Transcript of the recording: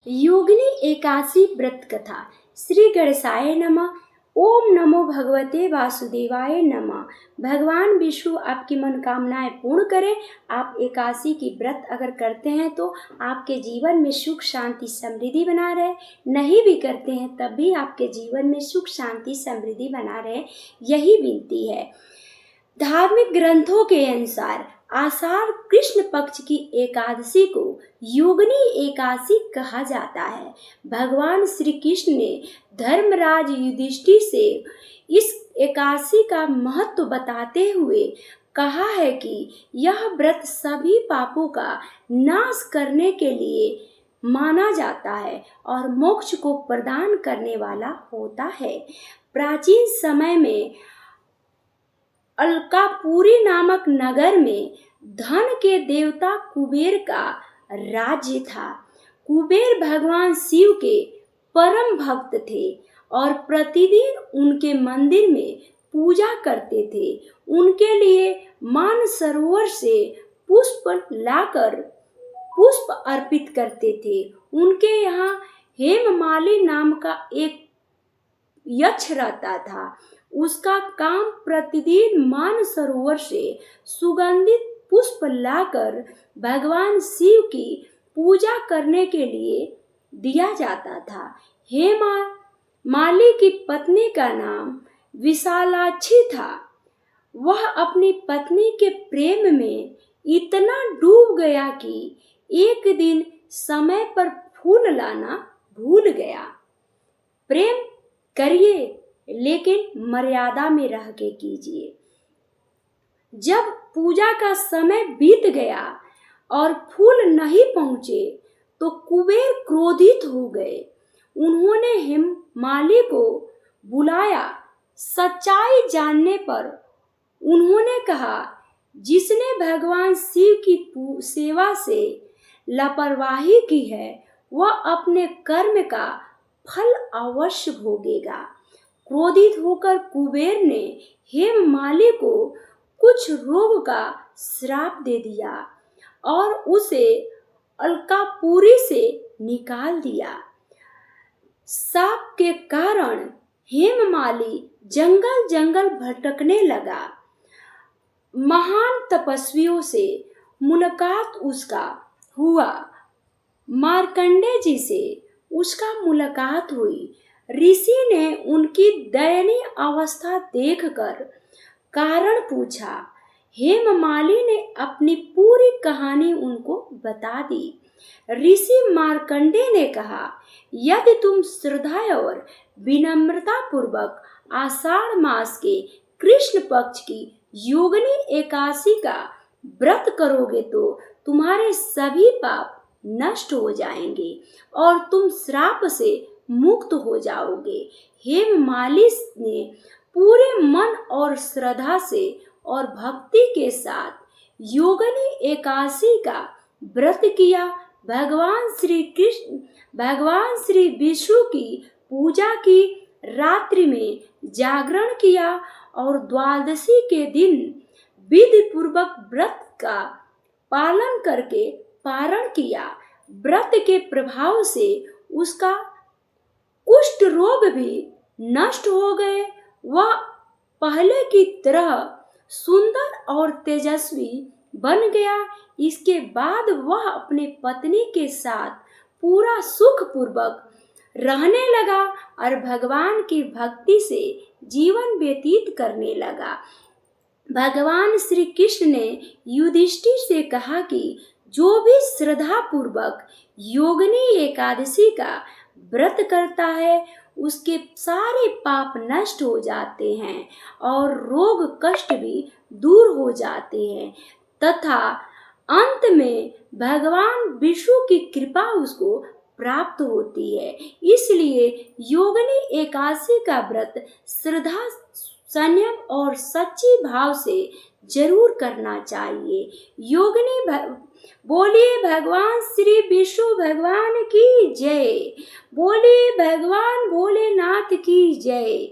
योगिनी एकादशी व्रत कथा। श्री गणेशाय नमः। ओम नमो भगवते वासुदेवाय नमः। भगवान विष्णु आपकी मनोकामनाएं पूर्ण करें। आप एकादशी की व्रत अगर करते हैं तो आपके जीवन में सुख शांति समृद्धि बना रहे, नहीं भी करते हैं तब भी आपके जीवन में सुख शांति समृद्धि बना रहे, यही विनती है। धार्मिक ग्रंथों के अनुसार आषाढ़ कृष्ण पक्ष की एकादशी को योगिनी एकादशी कहा जाता है। भगवान श्री कृष्ण ने धर्मराज युधिष्ठिर से इस एकादशी का महत्व बताते हुए कहा है कि यह व्रत सभी पापों का नाश करने के लिए माना जाता है और मोक्ष को प्रदान करने वाला होता है। प्राचीन समय में अलकापुरी नामक नगर में धन के देवता कुबेर का राज्य था। कुबेर भगवान शिव के परम भक्त थे और प्रतिदिन उनके मंदिर में पूजा करते थे। उनके लिए मानसरोवर से पुष्प लाकर पुष्प अर्पित करते थे। उनके यहाँ हेममाली नाम का एक यक्ष रहता था। उसका काम प्रतिदिन मानसरोवर से सुगंधित पुष्प लाकर भगवान शिव की पूजा करने के लिए दिया जाता था। हेममाली की पत्नी का नाम विशालाक्षी था। वह अपनी पत्नी के प्रेम में इतना डूब गया कि एक दिन समय पर फूल लाना भूल गया। प्रेम करिए लेकिन मर्यादा में रह के कीजिए। जब पूजा का समय बीत गया और फूल नहीं पहुंचे तो कुबेर क्रोधित हो गए। उन्होंने हेममाली को बुलाया। सच्चाई जानने पर उन्होंने कहा, जिसने भगवान शिव की सेवा से लापरवाही की है वह अपने कर्म का फल अवश्य भोगेगा। क्रोधित होकर कुबेर ने हेममाली को कुछ रोग का श्राप दे दिया और उसे अलकापुरी से निकाल दिया। शाप के कारण हेममाली जंगल जंगल भटकने लगा। महान तपस्वियों से मुलाकात उसका हुआ। मार्कंडे जी से उसका मुलाकात हुई। ऋषि ने उनकी दयनीय अवस्था देखकर कारण पूछा। हेममाली ने अपनी पूरी कहानी उनको बता दी। ऋषि मार्कंडे ने कहा, यदि तुम श्रद्धा और विनम्रता पूर्वक आषाढ़ मास के कृष्ण पक्ष की योगिनी एकादशी का व्रत करोगे तो तुम्हारे सभी पाप नष्ट हो जाएंगे और तुम श्राप से मुक्त हो जाओगे। हेममाली ने पूरे मन और श्रद्धा से और भक्ति के साथ योगिनी एकादशी का व्रत किया। भगवान श्री विष्णु की पूजा की, रात्रि में जागरण किया और द्वादशी के दिन विधि पूर्वक व्रत का पालन करके पारण किया। व्रत के प्रभाव से उसका कुष्ठ रोग भी नष्ट हो गए। वह पहले की तरह सुंदर और तेजस्वी बन गया। इसके बाद वह अपने पत्नी के साथ पूरा सुख पूर्वक रहने लगा और भगवान की भक्ति से जीवन व्यतीत करने लगा। भगवान श्री कृष्ण ने युधिष्ठिर से कहा कि जो भी श्रद्धा पूर्वक योगिनी एकादशी का व्रत करता है उसके सारे पाप नष्ट हो जाते हैं और रोग कष्ट भी दूर हो जाते हैं तथा अंत में भगवान विष्णु की कृपा उसको प्राप्त होती है। इसलिए योगिनी एकादशी का व्रत श्रद्धा, संयम और सच्ची भाव से जरूर करना चाहिए। बोलिए भगवान श्री विष्णु भगवान की जय। बोलिए भगवान भोलेनाथ की जय।